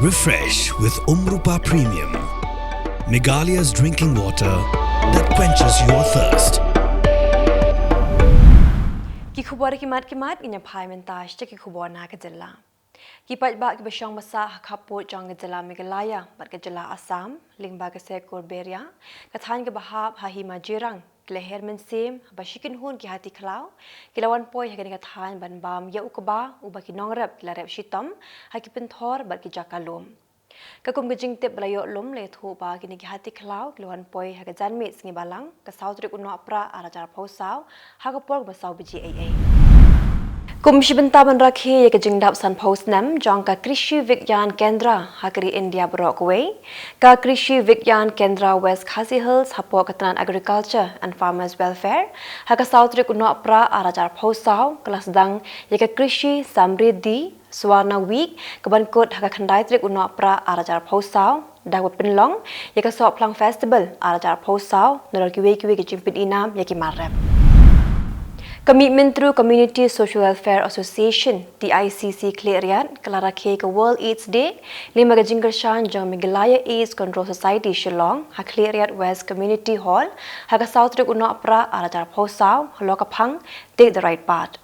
Refresh with Nohprah Premium, Meghalaya's drinking water that quenches your thirst. Ki Khubor kimat inya phai mentaj ki Khubor na ke Jylla. Ki pajba ki besyang masa khaput jang ke Jylla Meghalaya bat ke Jylla Assam lingba ke sekor beria kathan ke bahab hahima jirang leher mensim bashikin hun ki hati khlau kilawan poi ha ke kathan ban bam ya ukba uba ki nongrep la rep shitam ha ki penthor bat ki jakalum. Kakum gejing tip belayo lum le thu ba kini ki hati khlau kilawan poi ha ke janmi singi balang ka sautrik Nohprah arajar phosau ha ka por basau biji aa. Komisi Bentaban Rakhi ke jingdap san post nam jang ka Krishi Vigyan Kendra hakari India Brockway ka Krishi Vigyan Kendra West Khasi Hills hapo katanan Agriculture and Farmers Welfare haka sautrik Nohprah arajar phosau kelas dang ye ka Krishi Samriddhi Swarna Week kebankut haka khandai trik Nohprah arajar phosau dak pinlong ye ka so plang festival arajar phosau nor kiwe ke jimpin inam ye ki marrep. Commitment through Community Social Welfare Association TICC Kleriat kelarake ke World AIDS Day 5 ke jingkershan jang Meghalaya AIDS Control Society Shillong ha Kleriat West Community Hall ha ka sautrik Nohprah arajar phosau halo ka phang take the right path.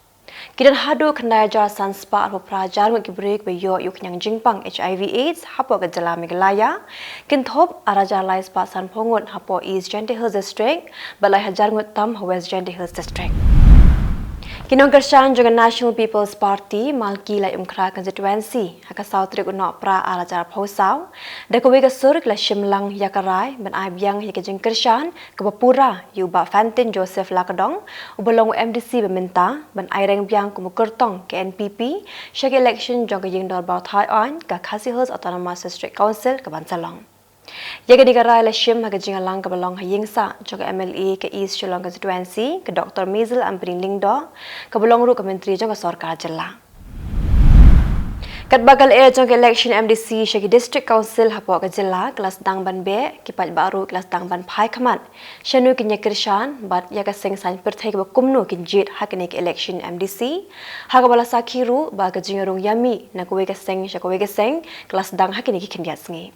Kidan hadu khandai jar sanspa arpo prajar ki break be yo yuk nyang jingpang HIV AIDS hapo ke Jylla Meghalaya kin thop arajar lai spa san phongot hapo East Gentle Hills District balai hajar ngut tam West Gentle Hills District. Kinong kershan juga National People's Party Malki la Umkhra constituency haka sautrik Nohprah arajar phosau dakowe ka sur la Shimlang yakarai ban aibyang hika jing kershan ke Bapura yuba Fantin Joseph Lakadong ubalong MDC beminta ban aireng byang kumukurtong ke NPP shak election jong jing dor baut hai on ka Khasi Hills Autonomous District Council ke Bansalong. Yaga digarai la shim haga jingalang ka balong hayingsa joga MLA ke East Shillong constituency ke Dr. Mizil Ampring Lingdo ka balong ru ka menteri joga sarkar Jylla. Kat bakal joga election MDC shaki district council hapo ka Jylla kelas dang ban be ki pat baru kelas dang ban phai khamat shanu kinya kirshan bat yaga seng san Pyrthei ka kumnu kinjit hakne ke election MDC haga bala sakhiru ba ka jingarung yami na kowe ka seng shakowe ka seng kelas dang hakne ki khindiat sngi.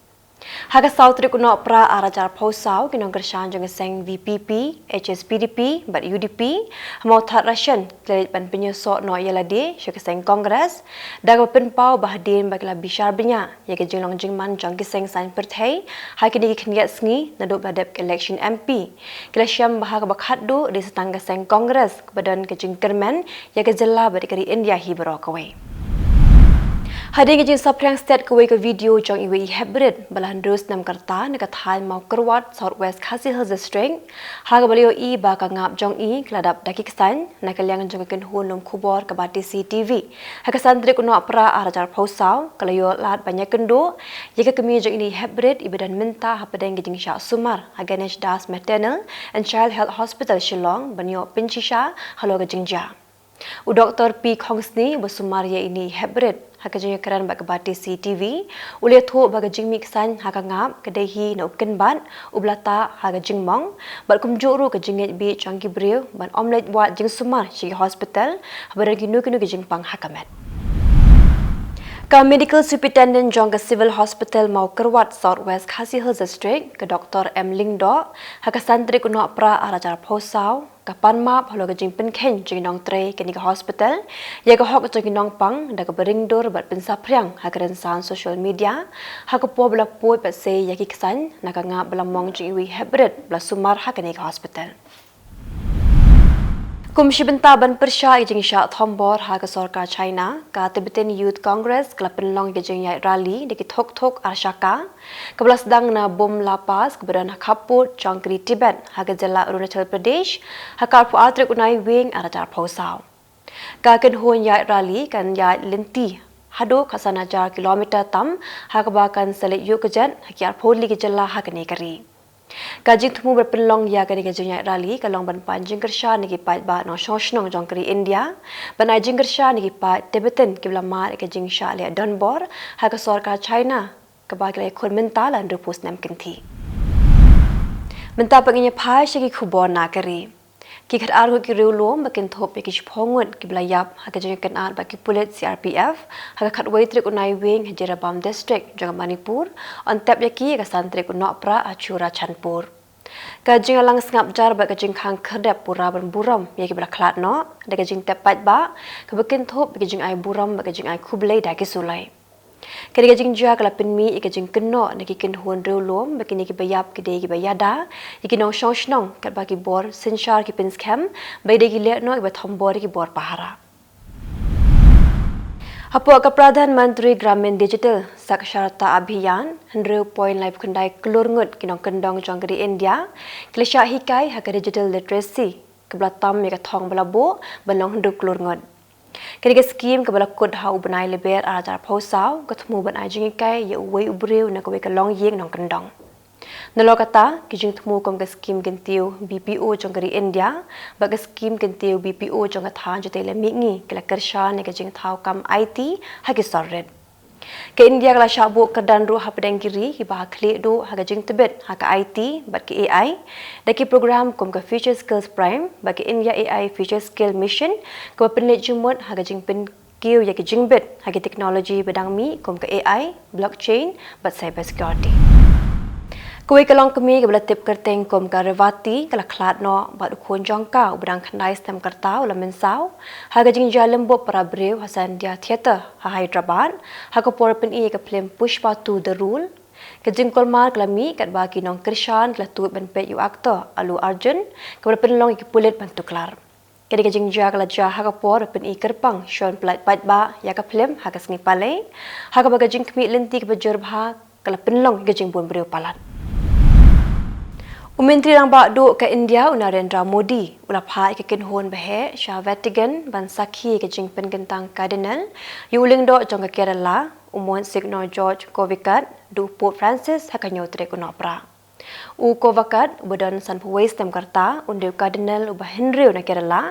Haka sautrik Nohprah arajar phosau kinong kershan jong seng VPP, HSPDP, bat UDP, mau that Russian kredit ban penyeso no Jylla de, syok seng Kongres, daga penpau bahdin bagla bishar benya, ye ke jinglong jingman jong seng san Pyrthei, haki di khengiat sngi naduk badap election MP. Kila syam bahaga bakhaddu di setangga seng Kongres kebadan ke jingkermen ye ke Jylla badikari India hibro kawai. Hari ini jasa perang state kuai ke video jong iwe hybrid balahan terus nam kerta nekat hal mau kerwat Southwest Khasi Hills District haga beliau i baka ngap jong i keladap dakik san nak Kylleng jong ken hunum Khubor ke bati CTV haga santri Nohprah arajar phosau kalayo lat banyak kendo jika kemi jong ini hybrid ibadan minta hapadeng jing syak sumar haga Ganesh Das Maternal and Child Health Hospital Shillong banyo pinchisha halo ke jingja. U Dr. P. Khongsni bersumar ye ini hybrid haka jeng keran bak bati CTV ulia thu bak jing mixan haka ngap kedehi na upken ban ublata haka jing mong bal kumjuru ke jing bi changki breu ban omelet buat jing sumar shi hospital habar kinu ke jing pang hakamat. Ka Medical Superintendent jong ke Civil Hospital mau kerwat Southwest Khasi Hills District ke Dr. M. Lingdo haka santri Nohprah arajar phosau kapan map halo ke jing penken jing nong tre ke ni hospital ya ke hok jing nong pang da ke beringdor bat pensapriang haka rensan social media haka po bla po pe se ya ki ksan naka nga belamong jing wi hybrid bla sumar haka ni hospital. Komisi Bentaban Persya jing syak thombor haka sarkar China ka Tibetan Youth Congress kelapen long jing yai rally diki thok arshaka kebelas dang na bom lapas keberan khaput changkri Tibet haka Jylla Arunachal Pradesh haka pu atrik unai wing arajar phosau ka ken hon yai rally kan yai linti hado khasana 4 kilometer tam haka bakan selit yu kejan hakiar pholi ke Jylla haka ne kari. Kajing temu berpelong ya kani kajing rally kalong ban panjing kersha ni kipat ba no shoshnong jong kari India ban ajing kersha ni kipat Tibetan kiblama kajing sha le Donbor haka sarkar China ke ba kle khon mental an rupus nam kinti. Menta penginya phai shiki Khubor na kari. Kikat argo ki riulom bakin thop ki chpongun ki blayap ha ka jeng kan ar ba ki pulit CRPF ha ka khatwai trik unai wing Jerabam district jang Manipur on tap yaki ka santri ku Nohprah achura Chanpur. Kajing alang sengap jar ba kajing khang kherdap pura ban buram ya ki braklat no da kajing tepat ba ka bakin thop kajing ai buram ba kajing ai Khubor da ki sulai. Kadi kajing jia kala penmi kajing keno na ki ken huan riulom ba kini ki bayap ki de ki bayada ki nong shong kat ba ki bor sinshar ki pins cam ba de ki le no ba thombor ki bor pahara. Hapo ka Pradhan Mantri Gramin Digital Saksharata Abhiyan 100 live kundai kelurngut kinong kendong jongkeri India klesya hikai hak digital literacy keblatam ya thong balabo balong hendu kelurngut. Kini skim kebala kod hau benai leber ajar pausau ketemu benai jingikai ya uwei ubreu na kowe kelong yeng nong kendong. Nalo kata kijing temu kom ke skim gentiu BPO jongkeri India bag skim gentiu BPO jong kathan jete le mingi kala kersha ne kijing thau kam IT hagi sorred. Ke India kala syabu kedan ru hapdeng kiri ki bah kle do haga jing tebet haka IT bag ki AI daki program kom ke Future Skills Prime bag India AI Future Skill Mission ko penlet jumut haga jing pen kiu ya ki jingbet hagi teknologi bedang mi kom ke AI blockchain but cyber security. Kuih kelong kemi ke belatip kerteng kom karevati kala klat no bat ukun jongka ubedang khandai stem kertau la mensau haga jing jalembop para breu hasan dia theater ha Hyderabad haga por pen i ke film Pushpa 2 The Rule ke jing kolmar klami kat bagi nong Krishan kala tu ben pe yu actor Alu Arjun ke pen long ki pulit bantu klar ke jing ja kala ja haga por pen i kerpang Sean Plat Pat ba ya ka film haga sni pale haga baga jing kemi lenti ke bejur bha kala pen long ke jing bun breu palat. Menteri Rang Bak Duk ke India Narendra Modi ulah phai ke kinhon bahe Shah Vatican ban sakhi ke jing pen gentang cardinal yuling do jong ke Kerala umon signor George Kovikat du Pope Francis hakanyo tre ku Nohprah. U Kovakat badan san puwais tem karta unde cardinal ubah Henry na Kerala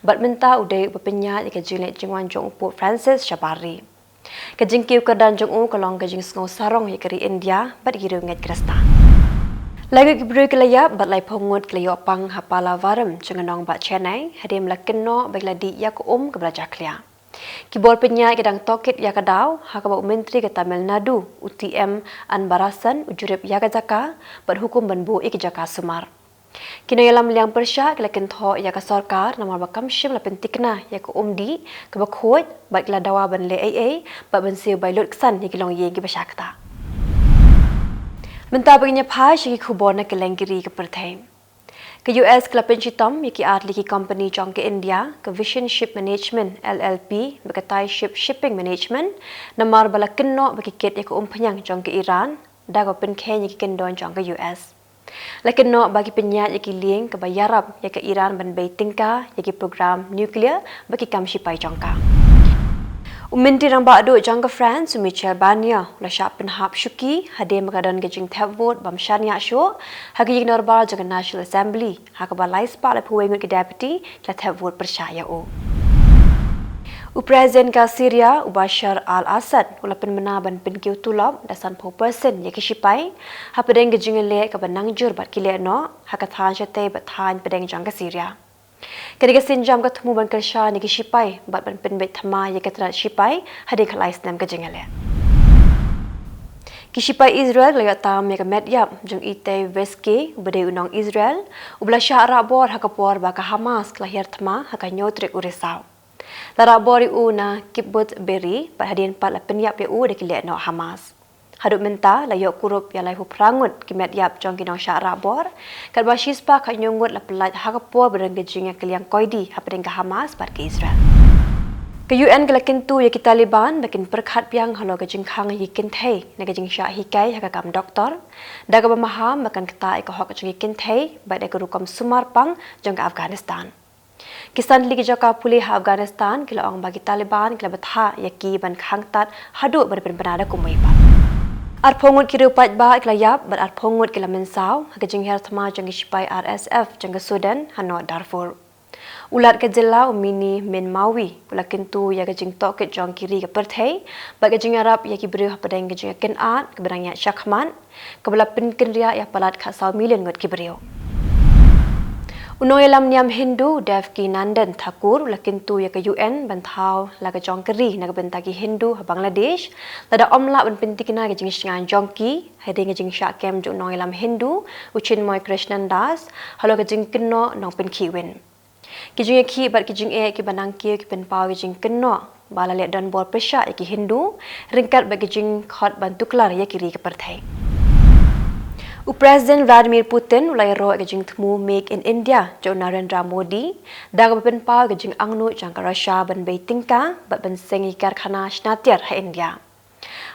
bat minta ude bepenya ke jile jingwan jong Pope Francis Shabari. Ke jing kiu kadan jong u kalong ke jing sngo sarong ye keri India bat giru ngat kresta. Lagi kibru kelaya bat lai pongut kelaya pang hapala varam cengenong bat Chennai hadim la keno baikla di yak ke belajar kelia. Kibor penyai kedang tokit ya kadau hakaba menteri ke Tamil Nadu UTM Anbarasan ujurip ya jaka bat hukum banbu ik jaka sumar. Kino yalam liang persya kela kentho ya ka sarkar namar bakam shim la pentikna ya ko umdi ke bakhoj baikla dawa ban le AA bat bensiu bailut kesan ni kilong ye ki basyakta. Mentah baginya phai shiki Khubor na Kylleng kiri ke Pyrthei. Ke US kela pencitom yaki atli ki company jong ke India ke Vision Ship Management LLP bekatai shipping management namar bala keno bagi ket ya ke penyang jong ke Iran da ko pen khen yaki kendon jong ke US. Lakin no bagi penyat yaki lieng ke bayarab ya ke Iran ban bay tingka yaki program nuklear bagi kam shipai jongka. Menteri Rang Bak Duk jang ke France Michel Barnier la syap penhap syuki hadir mengadan gejing tap vote bam syania syo hagi ignor bar jang National Assembly hak balai spa la puwengut ke deputy la tap vote percaya o. Presiden ka Syria Bashar al-Assad ula pen menaban pen kiu tulab dasan 4% yaki sipai ha pedeng gejing le ka banangjur bat kile no hak than chate bat than pedeng jang ke Syria. Ketika sinjam ketemu ban kersha ni sipai bat ban pen bet thama ya ketra sipai hadi khalai snam ke jengale. Kisipai Israel la tam ya medyap jung ite veske bade unang Israel ubla sya rabor hakapor ba ka Hamas lahir thama hakanyotrek urisau. La rabor una kibbutz beri pat hadin pat la penyap ya u de kile no Hamas. Hadut menta la yok kurup ya lai hu prangut ki medyap jong kinong sya rabor kat ba shispa ka nyongut la pelat hakapor bereng gejing ya kiliang koidi hapdeng ka Hamas pat ke Israel. Ke UN ke lakintu ya ki Taliban bakin perkhat piang halo gejing khang yi kinthei na gejing sya hikai hakakam doktor da ka pemaham bakan keta ka hok jing kinthei ba de ka rukom sumar pang jong ka Afghanistan. Kisan ligi joka pulih Afghanistan kila ong bagi Taliban kila batha ya ki ban khang tat hadu ber benada kumai pat. Ar pongut kiru pat ba ikla yap ber ar pongut kila mensau gejing her thama jong sipai RSF jong Sudan hano Darfur. Ulat ke Jylla umini min mawi ula kintu ya gejing tokit jong kiri ke Pyrthei ba gejing arab ya ki beri padang gejing ken at ke berang ya syakman ke bala pen ken ria ya palat kha 100 million ngot ki beriu. Unoi lam niam Hindu Dev ki Nandan Thakur lakintu ya ke UN bantau laga jongkeri naga bentagi Hindu ha Bangladesh lada omla ban pentikina ke jing shingan jongki heding jing syak kem ju unoi lam Hindu uchin moi Krishnan Das halo ke jing kenno nong pen kiwen ki jing ki bat ki jing ki banang ki pen pau ki jing kenno bala le dan bor pesha ki Hindu ringkat bagi jing khot bantuklar ya kiri ke Pyrthei. Presiden Vladimir Putin ulai roh ke jing temu Make in India jo Narendra Modi daga ben pau ke jing angnu jang ka Russia ban bei tingka bat ben sengi karkhana snatiar ha India.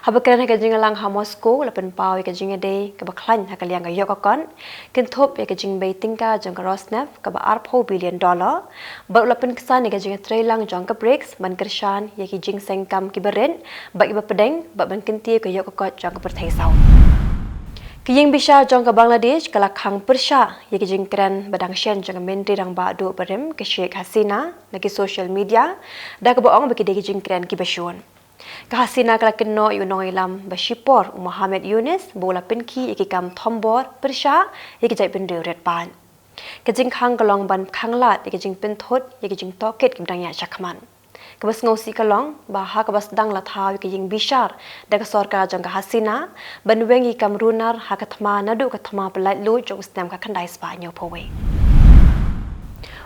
Habakran ke jing lang ha Moscow la ben pau ke jing de ke baklan ha kaliang ka yokakon kin thop ke jing bei tingka jang ka Rosneft ka ba $4 billion ba la pen kesan ke jing trailang jang ka BRICS ban kershan ye ki jing sengkam ki beren ba iba pedeng ba ban kinti ke yokakot jang ka Pyrthei sau. Kylleng bisa jong ke Bangladesh kalak hang persya ye kijing keren badang shen jong menteri rang ba do berem ke Sheikh Hasina lagi social media da ke boong bagi de kijing keren ki basyun. Ka Hasina kalak kenno yu nong ilam Bashipor Muhammad Yunus bola penki ye kam thombor persya ye kijai bende red pan. Kijing hang kalong ban khanglat ye kijing penthot ye kijing toket ki badang ya chakman. Kabas ngosi kalong baha kabas dang lathaw ke ying bishar daga sarkar jang ka Hasina banwengi kam runar hakatma nadu katma pelai lu jong stem ka khandai spa nyo phowe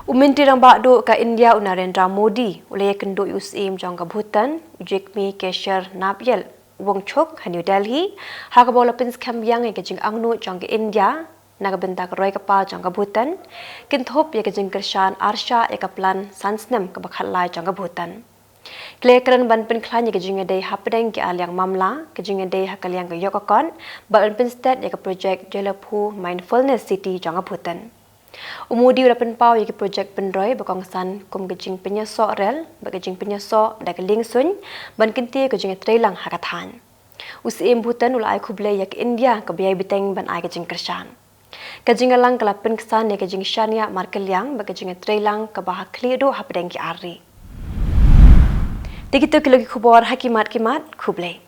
uminti rang ba do ka India Narendra Modi ulay kendo usim jang ka Bhutan jekmi kesher nabyel wongchok ha New Delhi hakabola pins kambyang ke jing angnu jang ka India nagabenta ka roy kapal jang ka Bhutan kinthop ye ka jing kershan arsha ye ka plan sansnem ka bakhalai jang ka Bhutan klekran ban pen khlan ye ka jing de hapdeng ki alyang mamla ka jing de hakaliang ka yokakon ban pen state ye ka project Jylla mindfulness city jang ka Bhutan umudi ura pen pau ye ka project pen roy bakong san kum ka jing penyaso rel ba ka jing penyaso da ka lingsun ban kinti ka jing trailang hakathan usim Bhutan ulai khuble ye ka India ka biai biteng ban ai ka jing kershan Kajingalang kalapin kesan ya kajing syania markeliang bagi kajing trailang ke bahak klido hapdeng ki ari. Dikito kilo ki khubor hakimat kimat khuble.